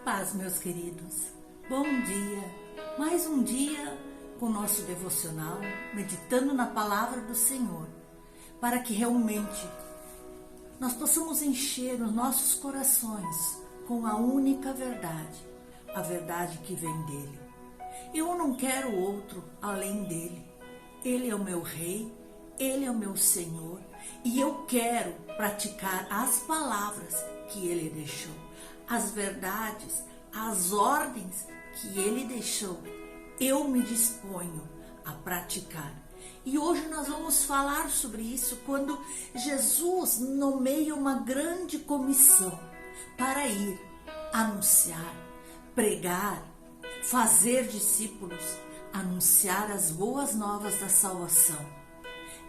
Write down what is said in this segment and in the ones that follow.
Paz, meus queridos. Bom dia. Mais um dia com o nosso devocional, meditando na palavra do Senhor, para que realmente nós possamos encher os nossos corações com a única verdade, a verdade que vem dele. Eu não quero outro além dele. Ele é o meu Rei, ele é o meu Senhor, e eu quero praticar as palavras que ele deixou, as verdades, as ordens que ele deixou. Eu me disponho a praticar. E hoje nós vamos falar sobre isso quando Jesus nomeia uma grande comissão para ir anunciar, pregar, fazer discípulos, anunciar as boas novas da salvação.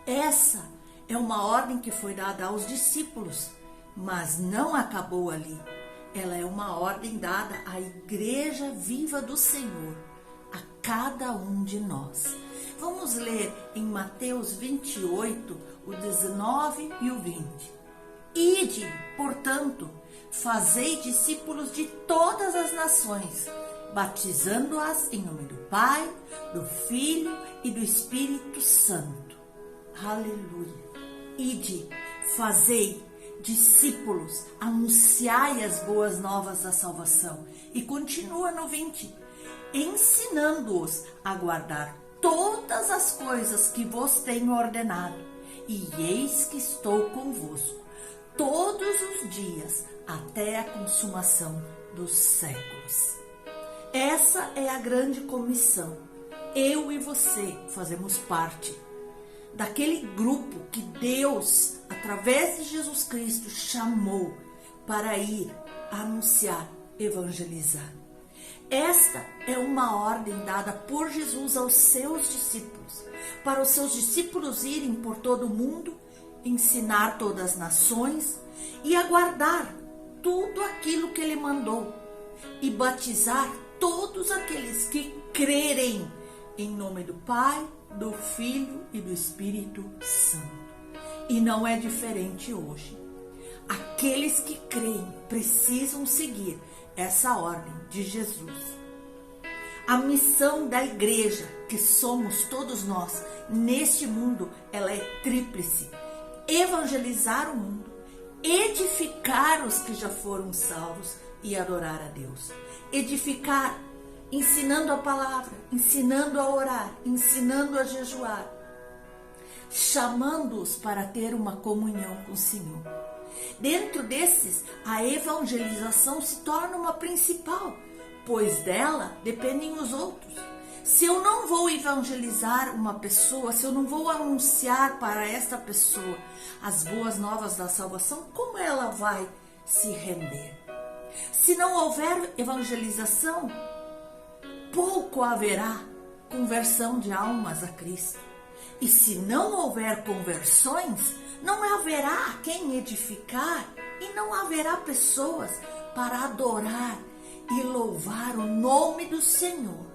Essa é uma ordem que foi dada aos discípulos, mas não acabou ali. Ela é uma ordem dada à Igreja Viva do Senhor, a cada um de nós. Vamos ler em Mateus 28, o 19 e o 20. Ide, portanto, fazei discípulos de todas as nações, batizando-as em nome do Pai, do Filho e do Espírito Santo. Aleluia. Ide, fazei discípulos, anunciai as boas novas da salvação. E continua no 20, ensinando-os a guardar todas as coisas que vos tenho ordenado. E eis que estou convosco todos os dias até a consumação dos séculos. Essa é a grande comissão. Eu e você fazemos parte daquele grupo que Deus, através de Jesus Cristo, chamou para ir anunciar, evangelizar. Esta é uma ordem dada por Jesus aos seus discípulos, para os seus discípulos irem por todo o mundo, ensinar todas as nações e aguardar tudo aquilo que ele mandou e batizar todos aqueles que crerem em nome do Pai, do Filho e do Espírito Santo. E não é diferente hoje. Aqueles que creem precisam seguir essa ordem de Jesus. A missão da igreja, que somos todos nós, neste mundo, ela é tríplice. Evangelizar o mundo, edificar os que já foram salvos e adorar a Deus. Edificar, ensinando a palavra, ensinando a orar, ensinando a jejuar, chamando-os para ter uma comunhão com o Senhor. Dentro desses, a evangelização se torna uma principal, pois dela dependem os outros. Se eu não vou evangelizar uma pessoa, se eu não vou anunciar para esta pessoa as boas novas da salvação, como ela vai se render? Se não houver evangelização, pouco haverá conversão de almas a Cristo. E se não houver conversões, não haverá quem edificar e não haverá pessoas para adorar e louvar o nome do Senhor.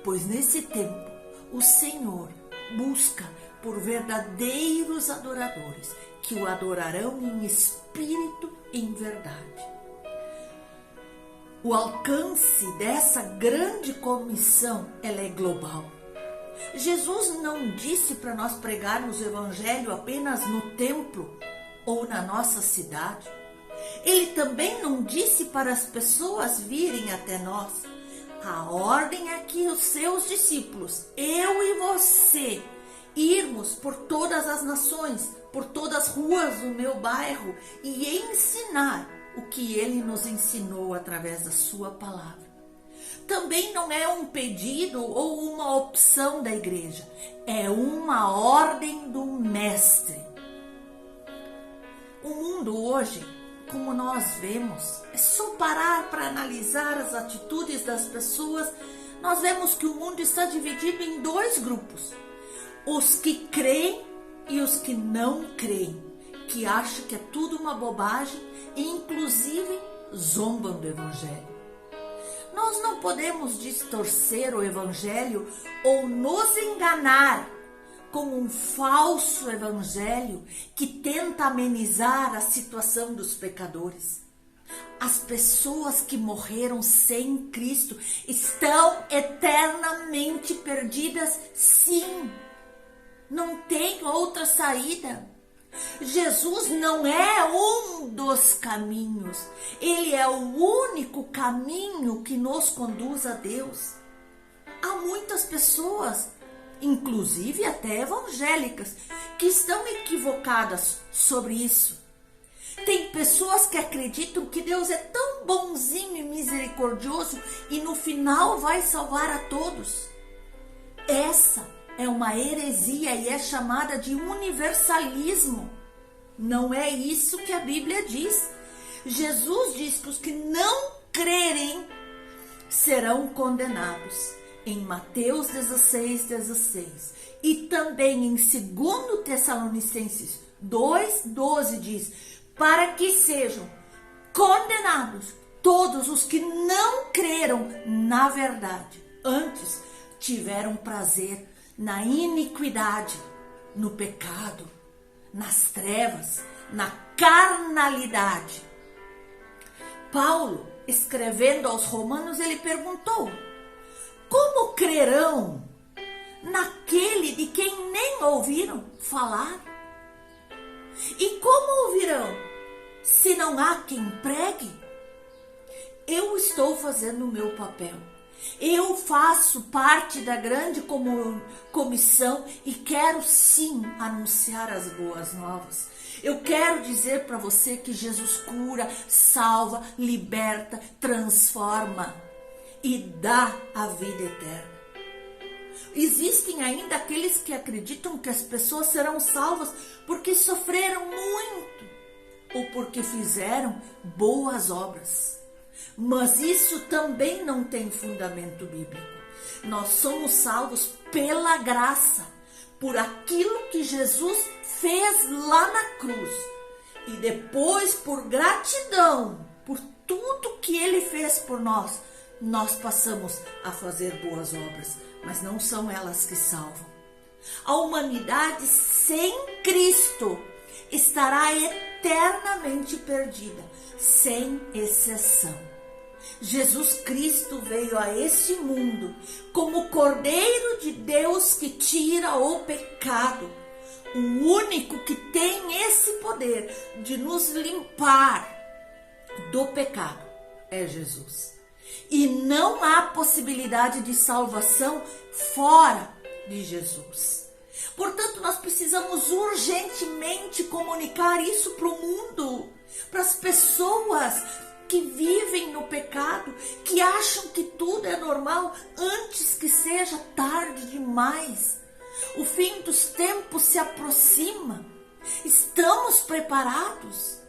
Pois nesse tempo, o Senhor busca por verdadeiros adoradores que o adorarão em espírito e em verdade. O alcance dessa grande comissão, ela é global. Jesus não disse para nós pregarmos o evangelho apenas no templo ou na nossa cidade. Ele também não disse para as pessoas virem até nós. A ordem é que os seus discípulos, eu e você, irmos por todas as nações, por todas as ruas do meu bairro e ensinar o que ele nos ensinou através da sua palavra. Também não é um pedido ou uma opção da igreja, é uma ordem do mestre. O mundo hoje, como nós vemos, é só parar para analisar as atitudes das pessoas, nós vemos que o mundo está dividido em dois grupos. Os que creem e os que não creem, que acham que é tudo uma bobagem e inclusive zombam do evangelho. Nós não podemos distorcer o evangelho ou nos enganar com um falso evangelho que tenta amenizar a situação dos pecadores. As pessoas que morreram sem Cristo estão eternamente perdidas, sim. Não tem outra saída. Jesus não é um dos caminhos. Ele é o único caminho que nos conduz a Deus. Há muitas pessoas, inclusive até evangélicas, que estão equivocadas sobre isso. Tem pessoas que acreditam que Deus é tão bonzinho e misericordioso e no final vai salvar a todos. Essa é uma heresia e é chamada de universalismo. Não é isso que a Bíblia diz. Jesus diz que os que não crerem serão condenados. Em Mateus 16:16 e também em 2 Tessalonicenses 2:12 diz: para que sejam condenados todos os que não creram na verdade, antes tiveram prazer na iniquidade, no pecado, nas trevas, na carnalidade. Paulo, escrevendo aos Romanos, ele perguntou: como crerão naquele de quem nem ouviram falar? E como ouvirão se não há quem pregue? Eu estou fazendo o meu papel. Eu faço parte da grande comissão e quero sim anunciar as boas novas. Eu quero dizer para você que Jesus cura, salva, liberta, transforma e dá a vida eterna. Existem ainda aqueles que acreditam que as pessoas serão salvas porque sofreram muito ou porque fizeram boas obras. Mas isso também não tem fundamento bíblico. Nós somos salvos pela graça, por aquilo que Jesus fez lá na cruz. E depois, por gratidão, por tudo que Ele fez por nós, nós passamos a fazer boas obras. Mas não são elas que salvam. A humanidade sem Cristo estará eternamente perdida, sem exceção. Jesus Cristo veio a esse mundo como o Cordeiro de Deus que tira o pecado. O único que tem esse poder de nos limpar do pecado é Jesus. E não há possibilidade de salvação fora de Jesus. Portanto, nós precisamos urgentemente comunicar isso para o mundo, para as pessoas que vivem no pecado, que acham que tudo é normal antes que seja tarde demais. O fim dos tempos se aproxima. Estamos preparados?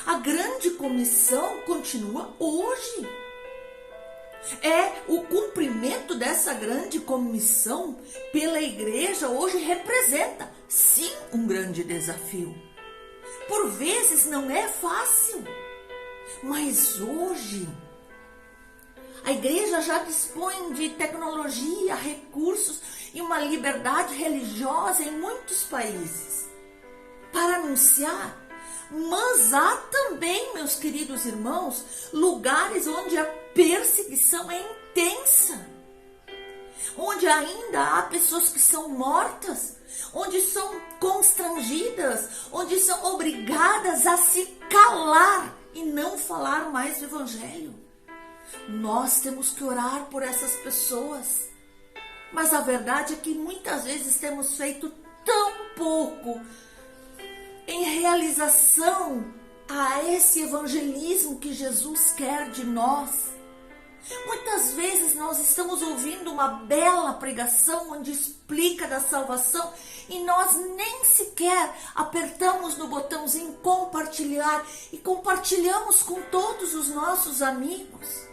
A grande comissão continua hoje. O cumprimento dessa grande comissão pela igreja hoje representa, sim, um grande desafio. Por vezes não é fácil, mas hoje a igreja já dispõe de tecnologia, recursos e uma liberdade religiosa em muitos países para anunciar. Mas há também, meus queridos irmãos, lugares onde a perseguição é intensa, onde ainda há pessoas que são mortas, onde são constrangidas, onde são obrigadas a se calar e não falar mais do Evangelho. Nós temos que orar por essas pessoas, mas a verdade é que muitas vezes temos feito tão pouco em realização a esse evangelismo que Jesus quer de nós. Muitas vezes nós estamos ouvindo uma bela pregação onde explica da salvação e nós nem sequer apertamos no botãozinho compartilhar e compartilhamos com todos os nossos amigos.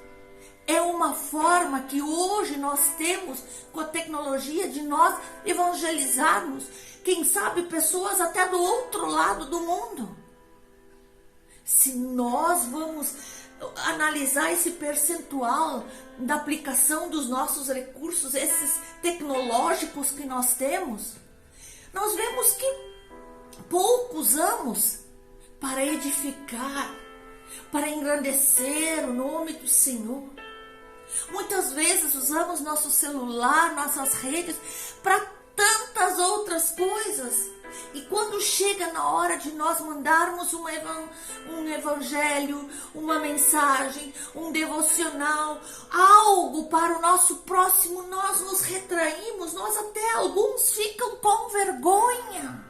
É uma forma que hoje nós temos com a tecnologia de nós evangelizarmos, quem sabe pessoas até do outro lado do mundo. Se nós vamos analisar esse percentual da aplicação dos nossos recursos, esses tecnológicos que nós temos, nós vemos que pouco usamos para edificar, para engrandecer o nome do Senhor. Muitas vezes usamos nosso celular, nossas redes, para tantas outras coisas. E quando chega na hora de nós mandarmos um evangelho, uma mensagem, um devocional, algo para o nosso próximo, nós nos retraímos, até alguns ficam com vergonha.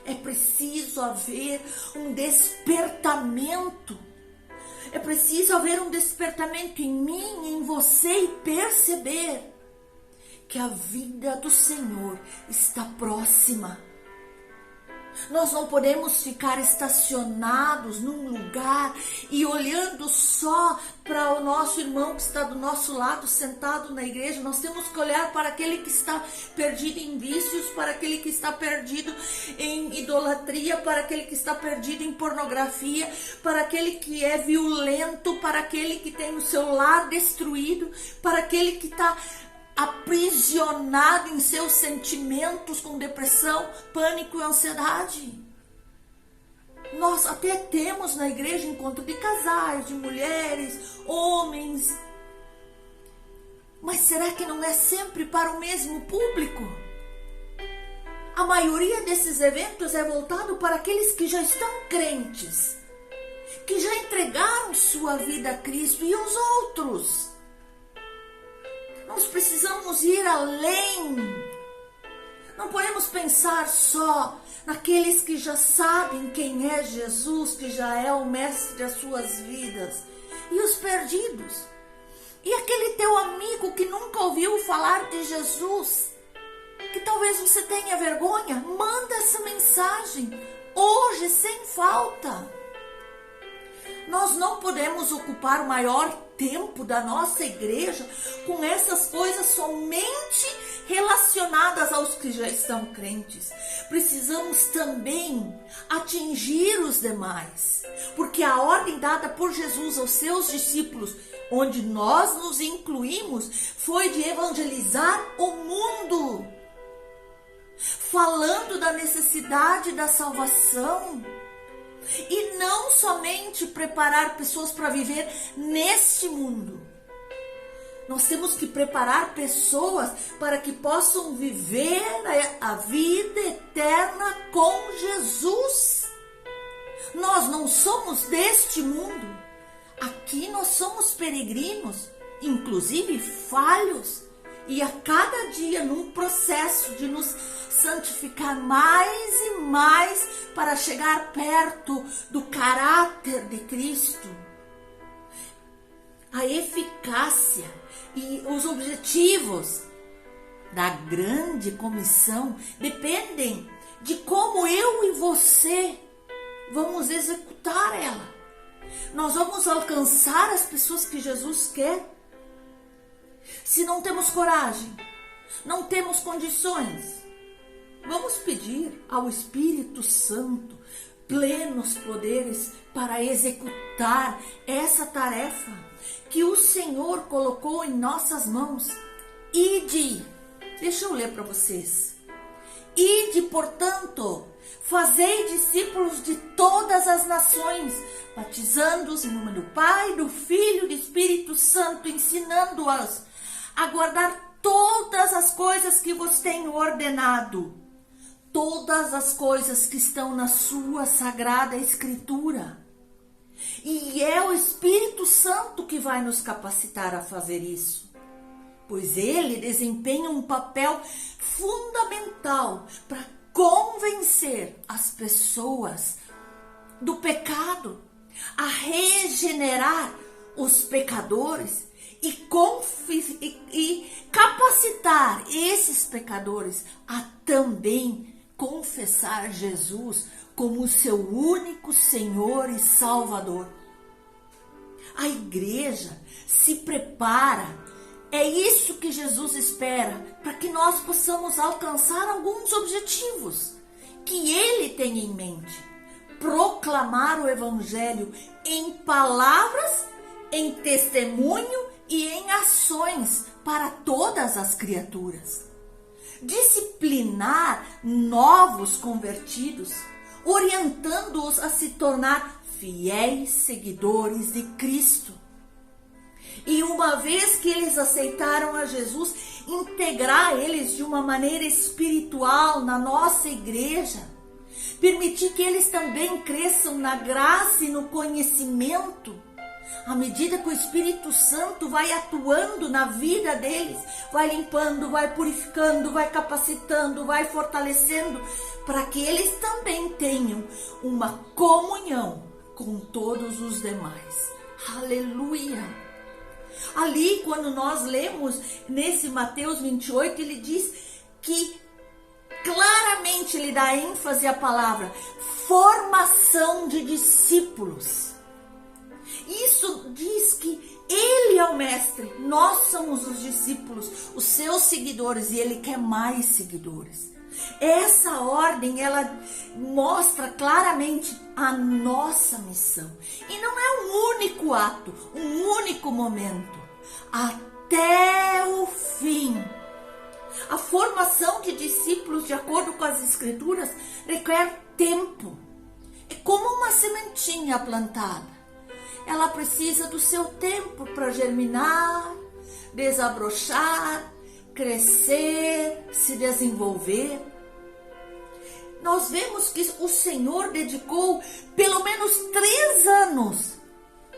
É preciso haver um despertamento. É preciso haver um despertamento em mim, em você, e perceber que a vida do Senhor está próxima. Nós não podemos ficar estacionados num lugar e olhando só para o nosso irmão que está do nosso lado, sentado na igreja. Nós temos que olhar para aquele que está perdido em vícios, para aquele que está perdido em idolatria, para aquele que está perdido em pornografia, para aquele que é violento, para aquele que tem o seu lar destruído, para aquele que está aprisionado em seus sentimentos com depressão, pânico e ansiedade. Nós até temos na igreja encontro de casais, de mulheres, homens. Mas será que não é sempre para o mesmo público? A maioria desses eventos é voltado para aqueles que já estão crentes, que já entregaram sua vida a Cristo, e os outros. Nós precisamos ir além. Não podemos pensar só naqueles que já sabem quem é Jesus, que já é o mestre das suas vidas. E os perdidos. E aquele teu amigo que nunca ouviu falar de Jesus, que talvez você tenha vergonha, manda essa mensagem hoje, sem falta. Nós não podemos ocupar o maior tempo da nossa igreja com essas coisas somente relacionadas aos que já estão crentes. Precisamos também atingir os demais, porque a ordem dada por Jesus aos seus discípulos, onde nós nos incluímos, foi de evangelizar o mundo, falando da necessidade da salvação. E não somente preparar pessoas para viver neste mundo. Nós temos que preparar pessoas para que possam viver a vida eterna com Jesus. Nós não somos deste mundo. Aqui nós somos peregrinos, inclusive falhos. E a cada dia num processo de nos santificar mais e mais para chegar perto do caráter de Cristo. A eficácia e os objetivos da grande comissão dependem de como eu e você vamos executar ela. Nós vamos alcançar as pessoas que Jesus quer. Se não temos coragem, não temos condições, vamos pedir ao Espírito Santo plenos poderes para executar essa tarefa que o Senhor colocou em nossas mãos. Deixa eu ler para vocês. Ide, portanto, fazei discípulos de todas as nações, batizando-os em nome do Pai, do Filho e do Espírito Santo, ensinando-os a guardar todas as coisas que vos tenho ordenado, todas as coisas que estão na sua sagrada Escritura. E é o Espírito Santo que vai nos capacitar a fazer isso, pois ele desempenha um papel fundamental para convencer as pessoas do pecado, a regenerar os pecadores e capacitar esses pecadores a também confessar Jesus como o seu único Senhor e Salvador. A igreja se prepara. É isso que Jesus espera, para que nós possamos alcançar alguns objetivos que ele tem em mente. Proclamar o Evangelho em palavras, em testemunho e em ações para todas as criaturas. Disciplinar novos convertidos, orientando-os a se tornar fiéis seguidores de Cristo. E uma vez que eles aceitaram a Jesus, integrar eles de uma maneira espiritual na nossa igreja, permitir que eles também cresçam na graça e no conhecimento, à medida que o Espírito Santo vai atuando na vida deles, vai limpando, vai purificando, vai capacitando, vai fortalecendo, para que eles também tenham uma comunhão com todos os demais. Aleluia! Ali, quando nós lemos nesse Mateus 28, ele diz que claramente ele dá ênfase à palavra formação de discípulos. Isso diz que ele é o mestre, nós somos os discípulos, os seus seguidores, e ele quer mais seguidores. Essa ordem, ela mostra claramente a nossa missão. E não é um único ato, um único momento. Até o fim. A formação de discípulos, de acordo com as Escrituras, requer tempo. É como uma sementinha plantada. Ela precisa do seu tempo para germinar, desabrochar, crescer, se desenvolver. Nós vemos que o Senhor dedicou pelo menos 3 anos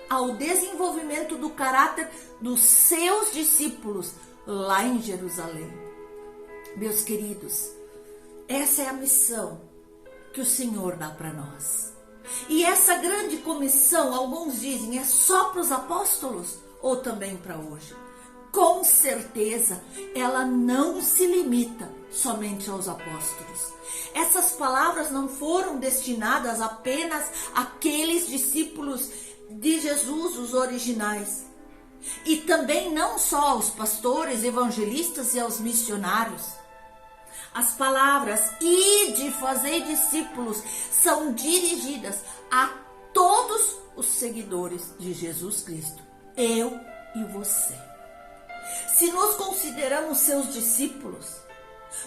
ao desenvolvimento do caráter dos seus discípulos lá em Jerusalém. Meus queridos, essa é a missão que o Senhor dá para nós. E essa grande comissão, alguns dizem, é só para os apóstolos ou também para hoje? Com certeza, ela não se limita somente aos apóstolos. Essas palavras não foram destinadas apenas àqueles discípulos de Jesus, os originais. E também não só aos pastores, evangelistas e aos missionários. As palavras "ide, fazei discípulos" são dirigidas a todos os seguidores de Jesus Cristo, eu e você. Se nos consideramos seus discípulos,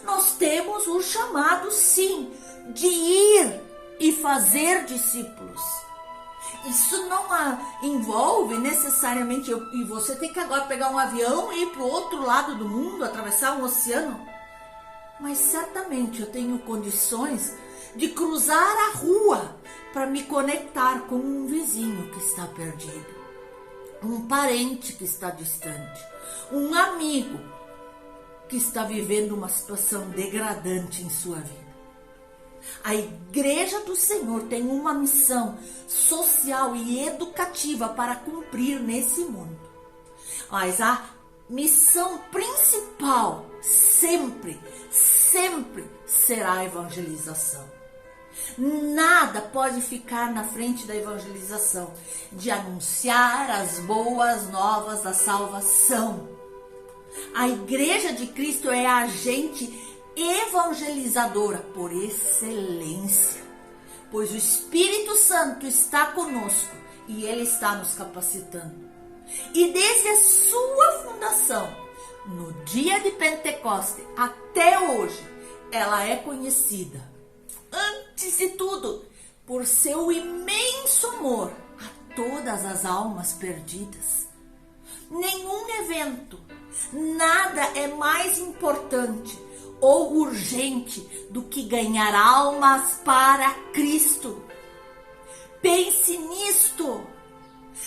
nós temos o chamado, sim, de ir e fazer discípulos. Isso não envolve necessariamente e você tem que agora pegar um avião e ir para o outro lado do mundo, atravessar um oceano. Mas certamente eu tenho condições de cruzar a rua para me conectar com um vizinho que está perdido, um parente que está distante, um amigo que está vivendo uma situação degradante em sua vida. A Igreja do Senhor tem uma missão social e educativa para cumprir nesse mundo. Mas a missão principal sempre será a evangelização. Nada pode ficar na frente da evangelização, de anunciar as boas novas da salvação. A Igreja de Cristo é a agente evangelizadora por excelência, pois o Espírito Santo está conosco e Ele está nos capacitando. E desde a sua fundação, no dia de Pentecoste até hoje, ela é conhecida, antes de tudo, por seu imenso amor a todas as almas perdidas. Nenhum evento, nada é mais importante ou urgente do que ganhar almas para Cristo. Pense nisto.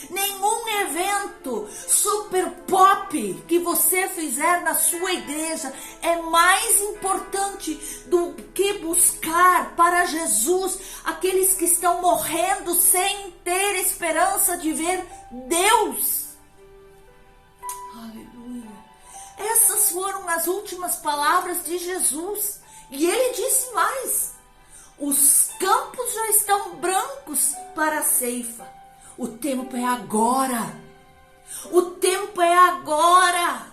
Nenhum evento super pop que você fizer na sua igreja é mais importante do que buscar para Jesus aqueles que estão morrendo sem ter esperança de ver Deus. Aleluia. Essas foram as últimas palavras de Jesus. E ele disse mais: os campos já estão brancos para a ceifa. O tempo é agora. O tempo é agora.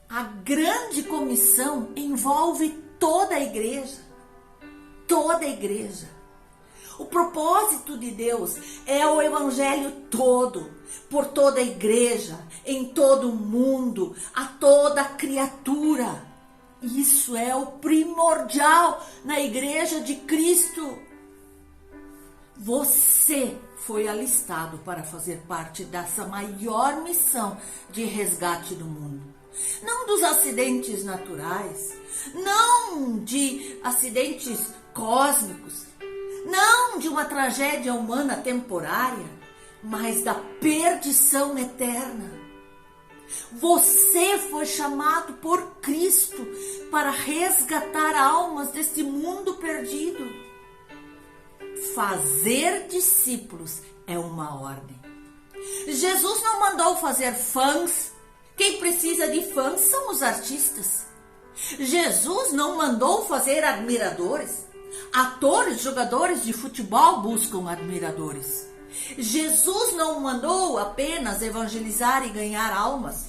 A grande comissão envolve toda a igreja. Toda a igreja. O propósito de Deus é o evangelho todo, por toda a igreja, em todo o mundo, a toda criatura. Isso é o primordial na Igreja de Cristo. Você foi alistado para fazer parte dessa maior missão de resgate do mundo. Não dos acidentes naturais, não de acidentes cósmicos, não de uma tragédia humana temporária, mas da perdição eterna. Você foi chamado por Cristo para resgatar almas deste mundo perdido. Fazer discípulos é uma ordem. Jesus não mandou fazer fãs. Quem precisa de fãs são os artistas. Jesus não mandou fazer admiradores. Atores, jogadores de futebol buscam admiradores. Jesus não mandou apenas evangelizar e ganhar almas,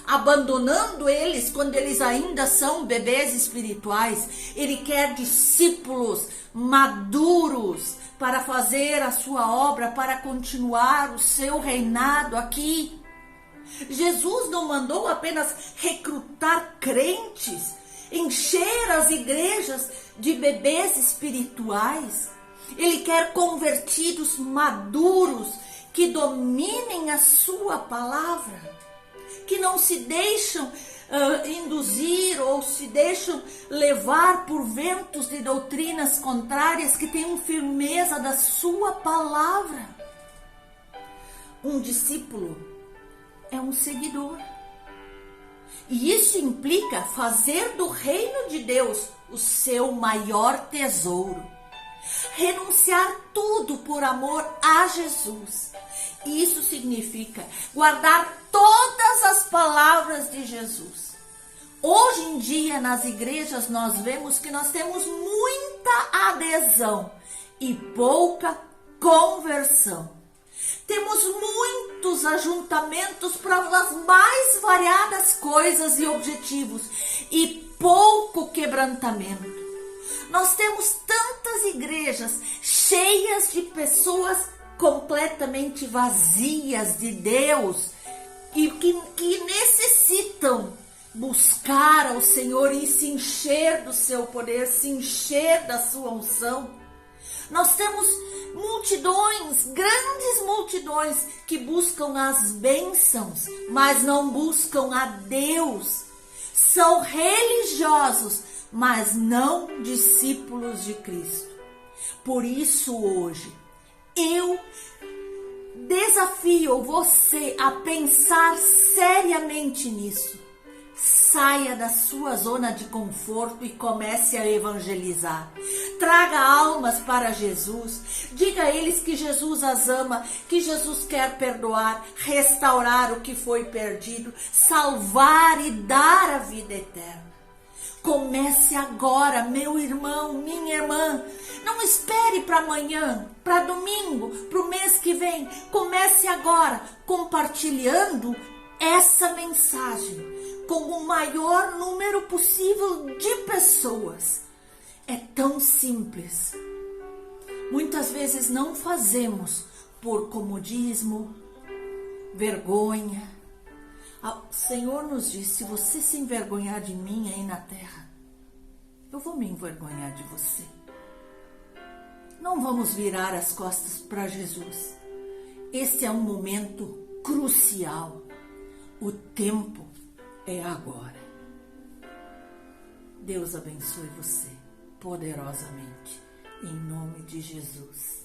abandonando eles quando eles ainda são bebês espirituais. Ele quer discípulos maduros para fazer a sua obra, para continuar o seu reinado aqui. Jesus não mandou apenas recrutar crentes, encher as igrejas de bebês espirituais. Ele quer convertidos maduros que dominem a sua palavra, que não se deixam induzir ou se deixam levar por ventos de doutrinas contrárias, que tenham firmeza da sua palavra. Um discípulo é um seguidor. E isso implica fazer do reino de Deus o seu maior tesouro. Renunciar tudo por amor a Jesus. Isso significa guardar todas as palavras de Jesus. Hoje em dia, nas igrejas, nós vemos que nós temos muita adesão e pouca conversão. Temos muitos ajuntamentos para as mais variadas coisas e objetivos e pouco quebrantamento. Nós temos tantas igrejas cheias de pessoas completamente vazias de Deus e que necessitam buscar ao Senhor e se encher do seu poder, se encher da sua unção. Nós temos multidões, grandes multidões que buscam as bênçãos, mas não buscam a Deus. São religiosos, mas não discípulos de Cristo. Por isso hoje, eu desafio você a pensar seriamente nisso. Saia da sua zona de conforto e comece a evangelizar. Traga almas para Jesus. Diga a eles que Jesus as ama, que Jesus quer perdoar, restaurar o que foi perdido, salvar e dar a vida eterna. Comece agora, meu irmão, minha irmã. Não espere para amanhã, para domingo, para o mês que vem. Comece agora, compartilhando essa mensagem com o maior número possível de pessoas. É tão simples. Muitas vezes não fazemos por comodismo, vergonha. O Senhor nos diz: se você se envergonhar de mim aí na terra, eu vou me envergonhar de você. Não vamos virar as costas para Jesus. Esse é um momento crucial. O tempo é agora. Deus abençoe você poderosamente, em nome de Jesus.